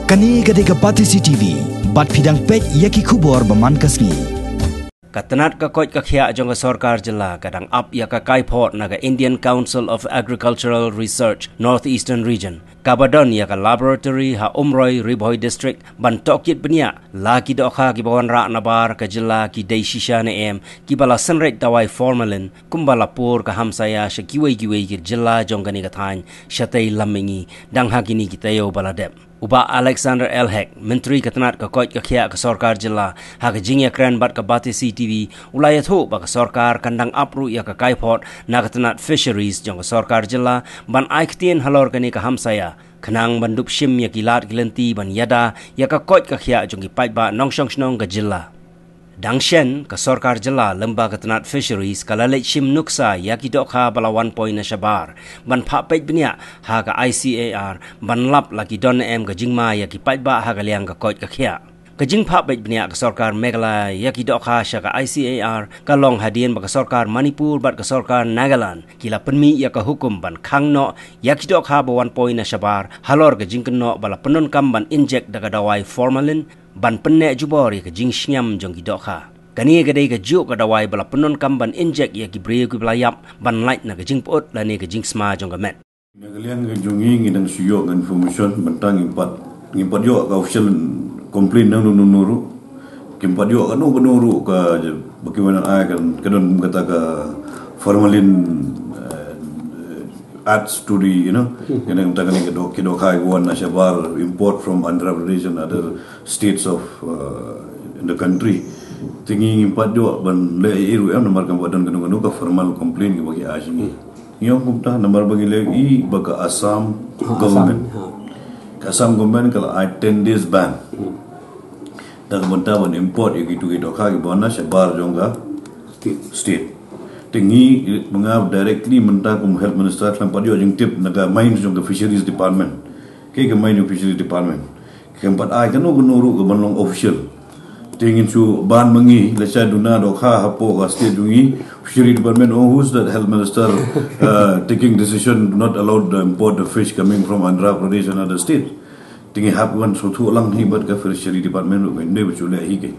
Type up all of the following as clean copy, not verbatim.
Kani gadega Batisi TV, bat pidang pet yaki kubor baman kasni. Katanat ka koit ka khia jong ka Sorkar jilla kadang up ya ka Kaiphod na ka Indian Council of Agricultural Research Northeastern Region. Kabadon ya ka laboratory ha Umroi Ribhoi District ban tokit benia laki Dohkha ki bawan ra nabar ka jilla ki dei shisha ne em ki bala sanret Dawai Formalin kumbala pur ka Hamsaïa sha kiwei ki jilla jong kani ka thain shatei lamingi dang ha kini ki tayo baladep. Uba Alexander Elhek, Menteri Katanat ka koit ka khia ka Sorkar jilla ha ka jingya kran bat ka Batisi TV ulayat ho ba ka Sorkar kandang apru ya ka Kaiphod na katanat fisheries jong ka Sorkar jilla ban aiktien halor kani ka Hamsaïa kanang bandup shim ya kilat kilenti ban yada ya ka koit ka khia jong ki paitba nongshong snong ka jilla Dangshen ka Sorkar jilla lemba katanat fisheries kalalet shim nuksa ya ki Dohkha bala 1 point na shabar ban pha pet bnia ha ka Icar ban lap laki don em ka jingma ya ki paitba ha ka liang ka koit ka khia ka jing pha pet bnia ka Sorkar Meghala ya ki Dohkha sha ka Icar ka long hadien ba ka Sorkar Manipur bat ka Sorkar Nagaland kila penmi ya ka hukum ban khangno ya ki Dohkha ba 1 point na shabar halor ka jingkenno bala penon kam ban inject daga Dawai Formalin ban pennek jubor ya ke jing syam jong ki Dohkha kani gadai ka juk ka Dawai bala penon kam ban inject ya ki breu ki belayap ban light na ke jing pot la ne ke jing sma jong ka met Nagalian ke jongi ngidang suyok information bentang impat yo ka official complain nang nuru kimpat yo kan nuru ka bagaimana kan kadon kata ka Formalin adds to the kadang tangan ke Dohkha one nashabar import from Andhra Pradesh and other states of in the country tinggi impat yo ban le iru am nomor kan badan kanu ka formal complain ke bagi asing yang kumta nomor bagi le I baka Assam government kalau 10 days ban tak benta ban import gitu Dohkha ke bana shabar jonga state tinggi mengap directly mentah kum health minister sampai dia jeng tip naga main jong fisheries department ke main fisheries department keempat ai kan nuru ke banlong official tingin su ban mengi lecha duna Dohkha hapo ka state dungi fisheries department who's that health minister taking decision not allowed to import the fish coming from Andhra Pradesh and other states tinggi hap wan so thu lang hibat ka fisheries department ne bchule hi ke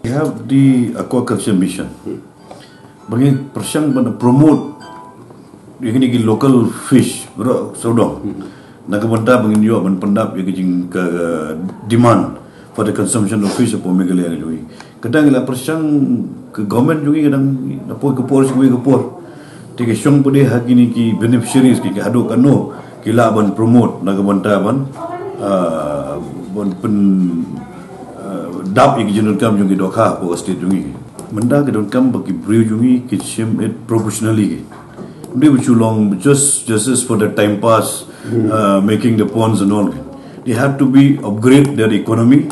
we have the aquaculture mission bagi persyang pada promote ini ki local fish bro sodong nak benda bagi yo ban pendap ya jing ke demand for the consumption of fish apo Meghalaya jui kadang la persyang ke government jui kadang apo ke por jui ke por tike syong pode hakini ki beneficiaries ki hado kano kila ban promote nak benda ban pen dap ya general kam jui Dohkha apo state jui Menda ke don kam bagi breu jungi ke shim it proportionally they which long just for the time pass making the ponds and all they have to be upgrade their economy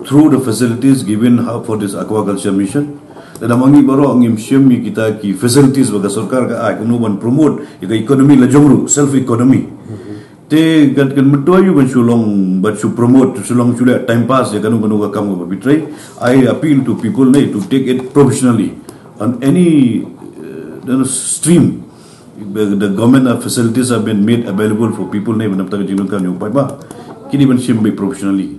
through the facilities given for this aquaculture mission dan amangi baro angim shim kita ki facilities baga Sorkar ka kuno ban promote ika economy la jongru self economy te kan metoyu ban sulong but to promote sulong chule time pass ya kanu ka kam go betray I appeal to people to take it professionally on any stream the government facilities have been made available for people ban ta jinun kan yo pa ba kini ban shim be professionally